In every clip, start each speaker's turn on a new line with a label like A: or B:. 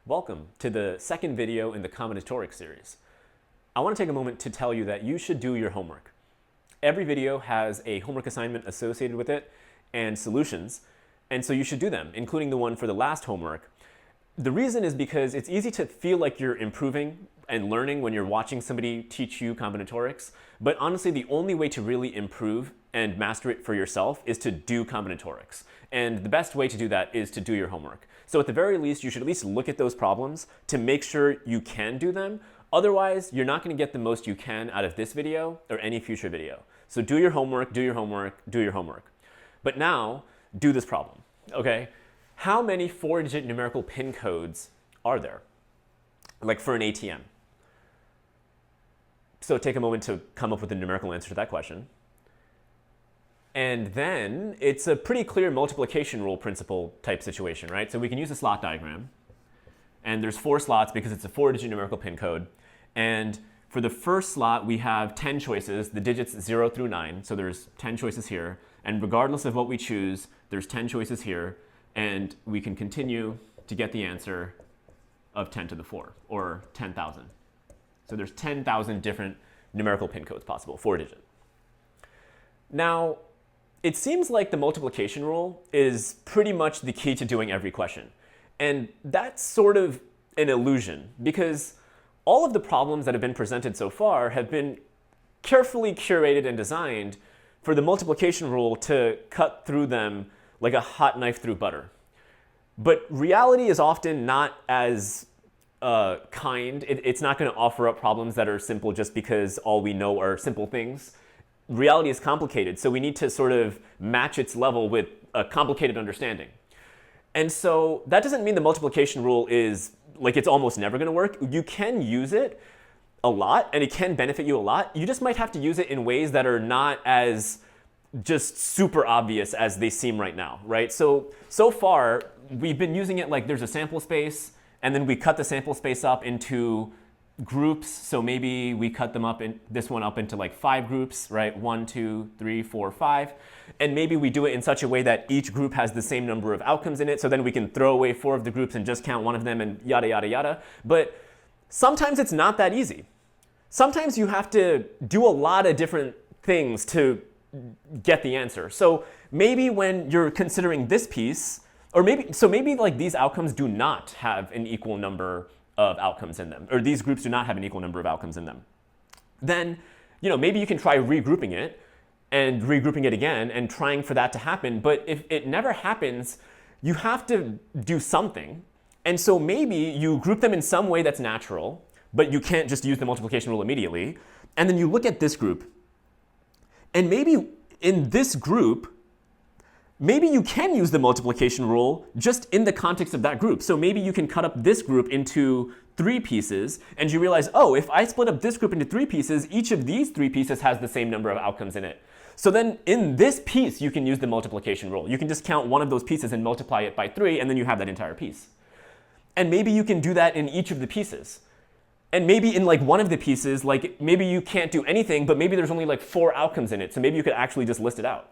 A: Welcome to the second video in the Combinatorics series. I want to take a moment to tell you that you should do your homework. Every video has a homework assignment associated with it and solutions, and so you should do them, including the one for the last homework. The reason is because it's easy to feel like you're improving and learning when you're watching somebody teach you combinatorics, but honestly, the only way to really improve and master it for yourself is to do combinatorics. And the best way to do that is to do your homework. So at the very least, you should at least look at those problems to make sure you can do them. Otherwise, you're not going to get the most you can out of this video or any future video. So do your homework, do your homework, do your homework. But now, do this problem, okay? How many 4-digit numerical PIN codes are there, like for an ATM? So take a moment to come up with a numerical answer to that question. And then it's a pretty clear multiplication rule principle type situation, right? So we can use a slot diagram. And there's 4 slots because it's a 4-digit numerical PIN code. And for the first slot, we have 10 choices, the digits 0 through 9. So there's 10 choices here. And regardless of what we choose, there's 10 choices here. And we can continue to get the answer of 10 to the 4, or 10,000. So there's 10,000 different numerical PIN codes possible, 4-digit. Now, it seems like the multiplication rule is pretty much the key to doing every question. And that's sort of an illusion, because all of the problems that have been presented so far have been carefully curated and designed for the multiplication rule to cut through them like a hot knife through butter. But reality is often not as kind. It's not going to offer up problems that are simple just because all we know are simple things. Reality is complicated, so we need to sort of match its level with a complicated understanding. And so that doesn't mean the multiplication rule is like it's almost never going to work. You can use it a lot, and it can benefit you a lot. You just might have to use it in ways that are not as just super obvious as they seem right now, right? So far, we've been using it like there's a sample space, and then we cut the sample space up into groups. So maybe we cut them up in this one up into like 5 groups, right? 1, 2, 3, 4, 5. And maybe we do it in such a way that each group has the same number of outcomes in it. So then we can throw away 4 of the groups and just count one of them and yada, yada, yada. But sometimes it's not that easy. Sometimes you have to do a lot of different things to get the answer. So maybe when you're considering this piece, or maybe like these outcomes do not have an equal number of outcomes in them, or these groups do not have an equal number of outcomes in them. Then, maybe you can try regrouping it and regrouping it again and trying for that to happen. But if it never happens, you have to do something. And so maybe you group them in some way that's natural, but you can't just use the multiplication rule immediately. And then you look at this group, and maybe in this group, maybe you can use the multiplication rule just in the context of that group. So maybe you can cut up this group into 3 pieces, and you realize, oh, if I split up this group into 3 pieces, each of these 3 pieces has the same number of outcomes in it. So then in this piece, you can use the multiplication rule. You can just count one of those pieces and multiply it by 3, and then you have that entire piece. And maybe you can do that in each of the pieces. And maybe in like one of the pieces, like maybe you can't do anything, but maybe there's only like 4 outcomes in it. So maybe you could actually just list it out.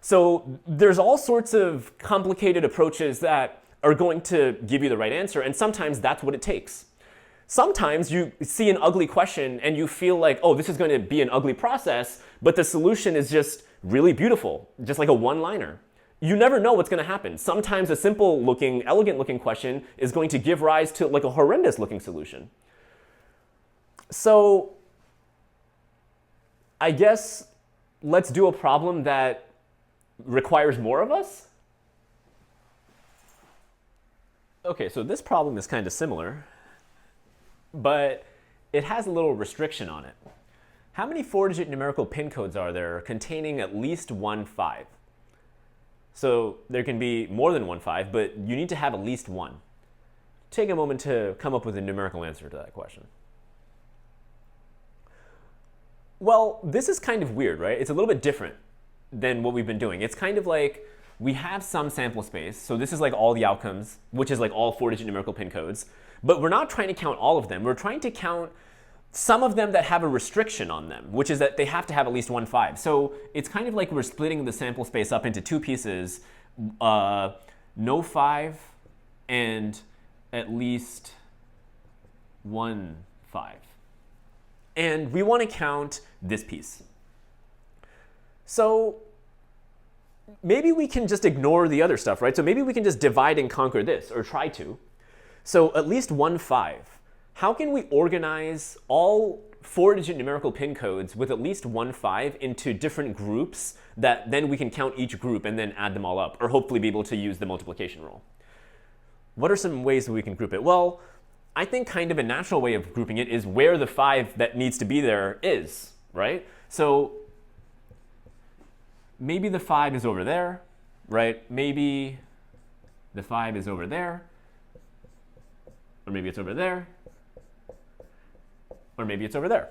A: So there's all sorts of complicated approaches that are going to give you the right answer, and sometimes that's what it takes. Sometimes you see an ugly question and you feel like, oh, this is going to be an ugly process, but the solution is just really beautiful, just like a one-liner. You never know what's going to happen. Sometimes a simple-looking, elegant-looking question is going to give rise to like a horrendous-looking solution. So I guess let's do a problem that requires more of us? Okay, so this problem is kind of similar, but it has a little restriction on it. How many 4-digit numerical PIN codes are there containing at least 1 5? So there can be more than 1 5, but you need to have at least 1. Take a moment to come up with a numerical answer to that question. Well, this is kind of weird, right? It's a little bit different than what we've been doing. It's kind of like we have some sample space. So this is like all the outcomes, which is like all 4-digit numerical PIN codes. But we're not trying to count all of them. We're trying to count some of them that have a restriction on them, which is that they have to have at least 1 5. So it's kind of like we're splitting the sample space up into 2 pieces, no 5 and at least 1, 5. And we want to count this piece. So maybe we can just ignore the other stuff, right? So maybe we can just divide and conquer this, or try to. So at least 1, 5. How can we organize all 4-digit numerical pin codes with at least 1, 5 into different groups that then we can count each group and then add them all up, or hopefully be able to use the multiplication rule? What are some ways that we can group it? Well, I think kind of a natural way of grouping it is where the 5 that needs to be there is, right? So maybe the 5 is over there, right? Maybe the 5 is over there, or maybe it's over there, or maybe it's over there.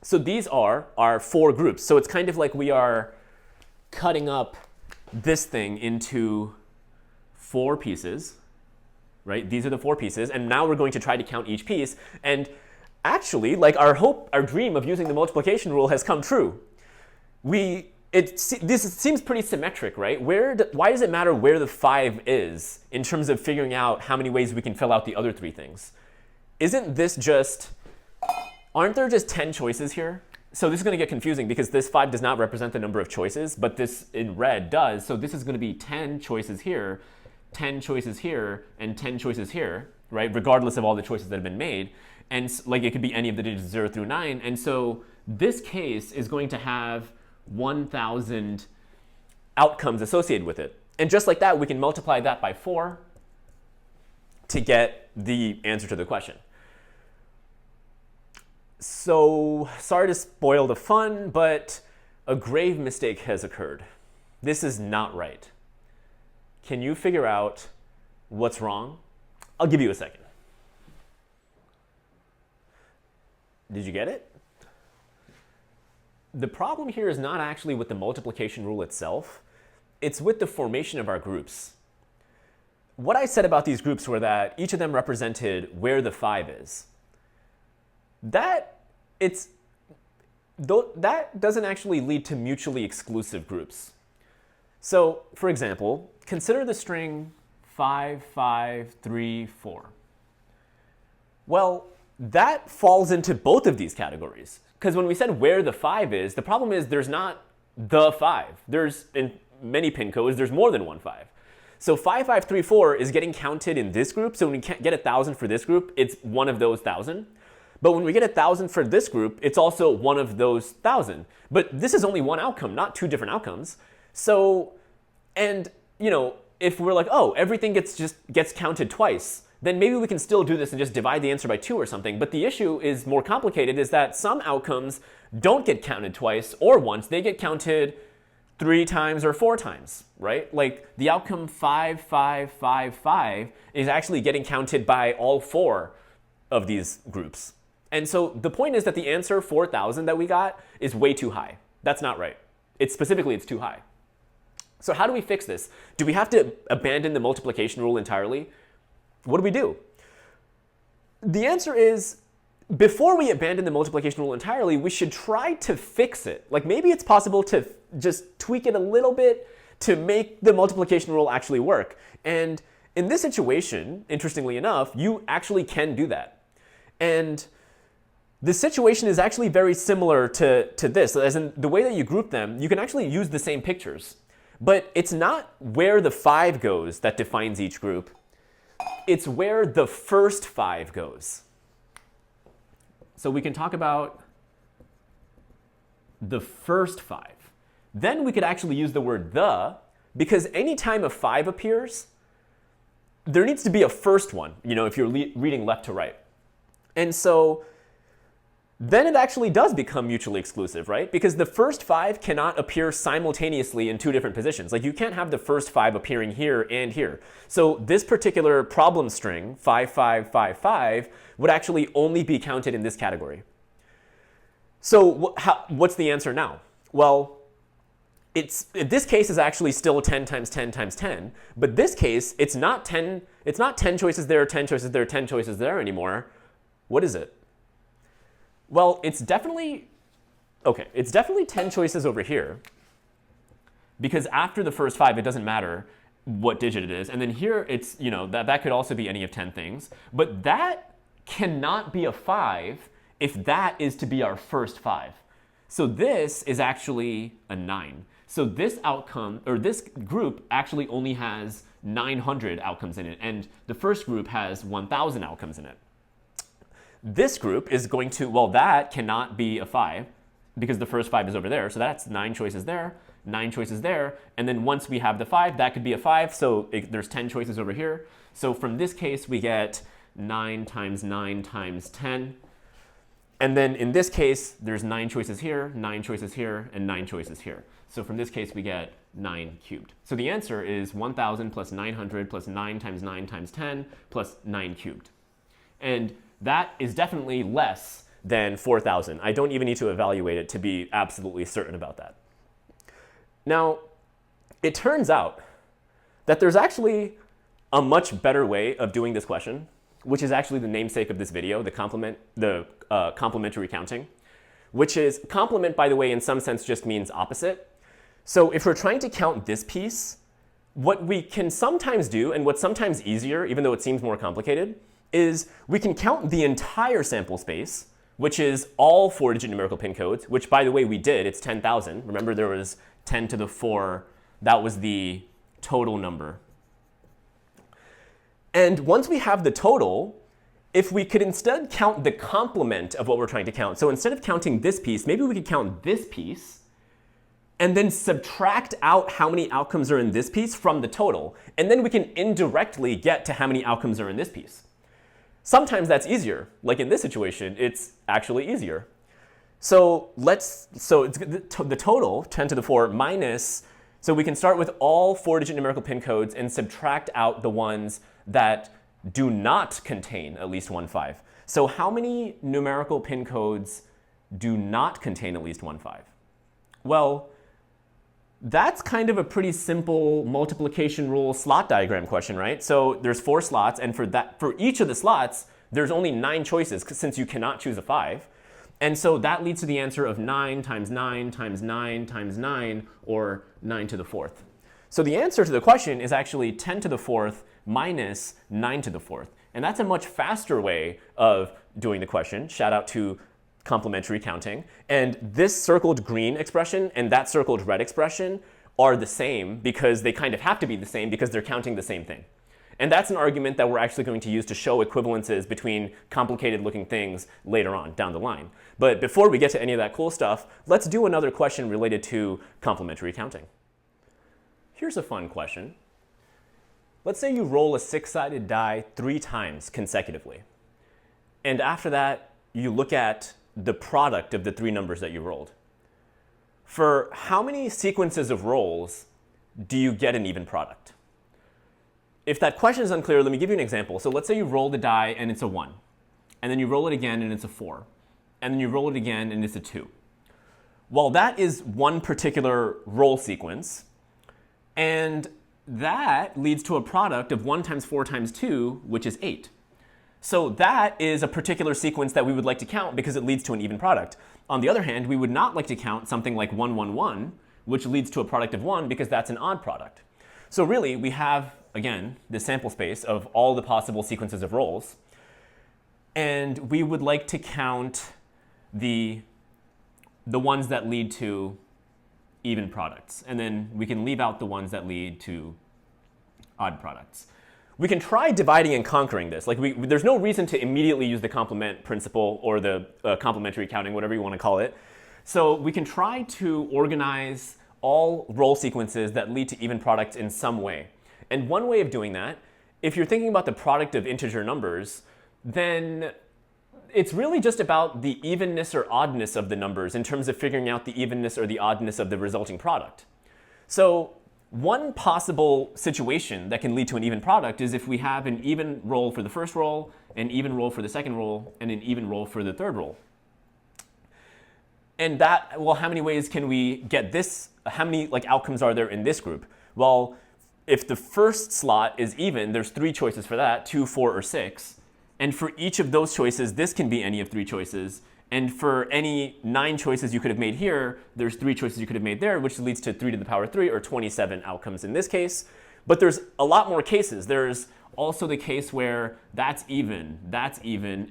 A: So these are our 4 groups. So it's kind of like we are cutting up this thing into 4 pieces, right? These are the 4 pieces, and now we're going to try to count each piece. And actually, like our dream of using the multiplication rule has come true. This seems pretty symmetric, right? Why does it matter where the 5 is in terms of figuring out how many ways we can fill out the other 3 things? Isn't this just, aren't there just 10 choices here? So this is going to get confusing because this 5 does not represent the number of choices, but this in red does. So this is going to be 10 choices here, 10 choices here, and 10 choices here, right? Regardless of all the choices that have been made. And like it could be any of the digits 0 through 9. And so this case is going to have 1,000 outcomes associated with it. And just like that, we can multiply that by 4 to get the answer to the question. So sorry to spoil the fun, but a grave mistake has occurred. This is not right. Can you figure out what's wrong? I'll give you a second. Did you get it? The problem here is not actually with the multiplication rule itself. It's with the formation of our groups. What I said about these groups were that each of them represented where the 5 is. That doesn't actually lead to mutually exclusive groups. So, for example, consider the string 5, 5, 3, 4. Well, that falls into both of these categories. Because when we said where the 5 is, the problem is there's not the 5. There's, in many pin codes, there's more than one 5. So 5534 is getting counted in this group. So when we get 1,000 for this group, it's one of those 1,000. But when we get 1,000 for this group, it's also one of those 1,000. But this is only one outcome, not 2 different outcomes. So, and you know, if we're like, oh, everything gets counted twice, then maybe we can still do this and just divide the answer by 2 or something. But the issue is more complicated, is that some outcomes don't get counted twice or once. They get counted 3 times or 4 times, right? Like the outcome 5, 5, 5, 5 is actually getting counted by all 4 of these groups. And so the point is that the answer 4,000 that we got is way too high. That's not right. It's too high. So how do we fix this? Do we have to abandon the multiplication rule entirely? What do? The answer is, before we abandon the multiplication rule entirely, we should try to fix it. Like maybe it's possible to just tweak it a little bit to make the multiplication rule actually work. And in this situation, interestingly enough, you actually can do that. And the situation is actually very similar to this. As in the way that you group them, you can actually use the same pictures. But it's not where the 5 goes that defines each group. It's where the first 5 goes. So we can talk about the first 5. Then we could actually use the word the, because anytime a 5 appears, there needs to be a first one, you know, if you're reading left to right. And so then it actually does become mutually exclusive, right? Because the first 5 cannot appear simultaneously in 2 different positions. Like you can't have the first 5 appearing here and here. So this particular problem string, 5, 5, 5, 5, would actually only be counted in this category. So what's the answer now? Well, this case is actually still 10 times 10 times 10, but this case, it's not 10 choices there, 10 choices there, 10 choices there anymore. What is it? Well, it's definitely 10 choices over here, because after the first 5, it doesn't matter. what digit it is. And then here it's, that could also be any of 10 things. But that cannot be a 5 if that is to be our first 5. So this is actually a 9. So this outcome, or this group actually only has 900 outcomes in it, and the first group has 1,000 outcomes in it. This group is going to, well, that cannot be a 5 because the first 5 is over there. So that's 9 choices there, 9 choices there. And then once we have the 5, that could be a 5. So there's 10 choices over here. So from this case, we get 9 times 9 times 10. And then in this case, there's 9 choices here, 9 choices here, and 9 choices here. So from this case, we get 9 cubed. So the answer is 1,000 plus 900 plus 9 times 9 times 10 plus 9 cubed. And that is definitely less than 4,000. I don't even need to evaluate it to be absolutely certain about that. Now, it turns out that there's actually a much better way of doing this question, which is actually the namesake of this video, the complementary counting, which is complement, by the way, in some sense just means opposite. So if we're trying to count this piece, what we can sometimes do, and what's sometimes easier, even though it seems more complicated, is we can count the entire sample space, which is all 4-digit numerical pin codes, which, by the way, we did. It's 10,000. Remember, there was 10 to the 4. That was the total number. And once we have the total, if we could instead count the complement of what we're trying to count, so instead of counting this piece, maybe we could count this piece and then subtract out how many outcomes are in this piece from the total. And then we can indirectly get to how many outcomes are in this piece. Sometimes that's easier. Like in this situation, it's actually easier. So it's the total, 10 to the 4 minus, so we can start with all 4-digit numerical pin codes and subtract out the ones that do not contain at least 1 5. So how many numerical pin codes do not contain at least 1 5? Well, that's kind of a pretty simple multiplication rule slot diagram question, right? So there's 4 slots, and for each of the slots, there's only 9 choices since you cannot choose a 5. And so that leads to the answer of 9 times 9 times 9 times 9, or 9 to the 4th. So the answer to the question is actually 10 to the 4th minus 9 to the 4th. And that's a much faster way of doing the question. Shout out to complementary counting. And this circled green expression and that circled red expression are the same because they kind of have to be the same because they're counting the same thing. And that's an argument that we're actually going to use to show equivalences between complicated looking things later on down the line. But before we get to any of that cool stuff, let's do another question related to complementary counting. Here's a fun question. Let's say you roll a 6-sided die 3 times consecutively. And after that, you look at the product of the 3 numbers that you rolled. For how many sequences of rolls do you get an even product? If that question is unclear, let me give you an example. So let's say you roll the die and it's a 1. And then you roll it again and it's a 4. And then you roll it again and it's a 2. Well, that is one particular roll sequence. And that leads to a product of 1 times 4 times 2, which is 8. So that is a particular sequence that we would like to count because it leads to an even product. On the other hand, we would not like to count something like 1, 1, 1, which leads to a product of 1 because that's an odd product. So really, we have, again, the sample space of all the possible sequences of rolls. And we would like to count the ones that lead to even products. And then we can leave out the ones that lead to odd products. We can try dividing and conquering this. There's no reason to immediately use the complement principle or the complementary counting, whatever you want to call it. So we can try to organize all roll sequences that lead to even products in some way. And one way of doing that, if you're thinking about the product of integer numbers, then it's really just about the evenness or oddness of the numbers in terms of figuring out the evenness or the oddness of the resulting product. So one possible situation that can lead to an even product is if we have an even roll for the first roll, an even roll for the second roll, and an even roll for the third roll. And that, well, how many ways can we get this? How many outcomes are there in this group? Well, if the first slot is even, there's 3 choices for that, 2, 4, or 6. And for each of those choices, this can be any of 3 choices. And for any 9 choices you could have made here, there's 3 choices you could have made there, which leads to 3 to the power 3, or 27 outcomes in this case. But there's a lot more cases. There's also the case where that's even,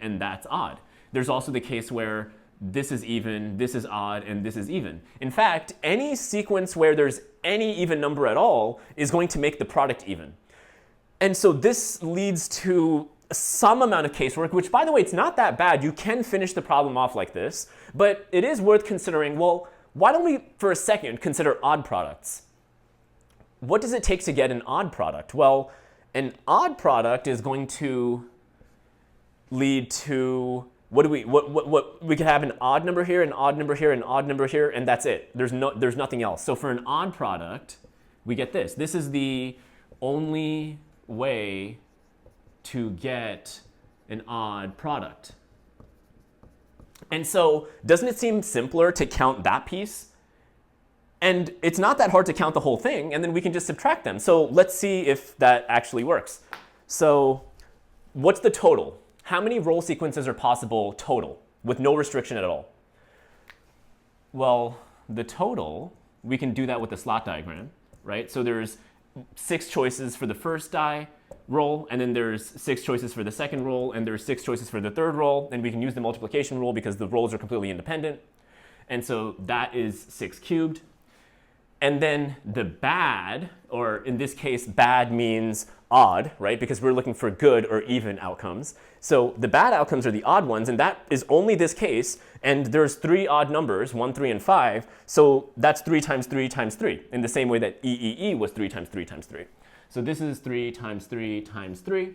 A: and that's odd. There's also the case where this is even, this is odd, and this is even. In fact, any sequence where there's any even number at all is going to make the product even. And so this leads to some amount of casework, which, by the way, it's not that bad. You can finish the problem off like this, but it is worth considering, well, why don't we, for a second, consider odd products? What does it take to get an odd product? Well, an odd product is going to lead to, what we could have an odd number here, an odd number here, an odd number here, and that's it. There's nothing else. So for an odd product, we get this. This is the only way to get an odd product. And so doesn't it seem simpler to count that piece? And it's not that hard to count the whole thing, and then we can just subtract them. So let's see if that actually works. So what's the total? How many roll sequences are possible total with no restriction at all? Well, the total, we can do that with the slot diagram, right? So there's 6 choices for the first die roll, and then there's 6 choices for the second roll, and there's 6 choices for the third roll, and we can use the multiplication rule because the rolls are completely independent. And so that is 6 cubed. And then the bad, or in this case, bad means odd, right? Because we're looking for good or even outcomes. So the bad outcomes are the odd ones, and that is only this case. And there's 3 odd numbers, 1, 3, and 5. So that's 3 times 3 times 3, in the same way that EEE was 3 times 3 times 3. So this is 3 times 3 times 3,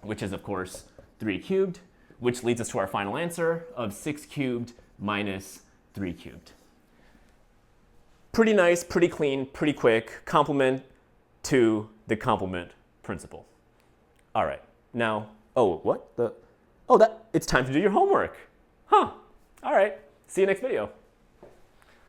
A: which is, of course, 3 cubed, which leads us to our final answer of 6 cubed minus 3 cubed. Pretty nice, pretty clean, pretty quick, complement to the complement principle. All right, now, it's time to do your homework. Huh, all right, see you next video.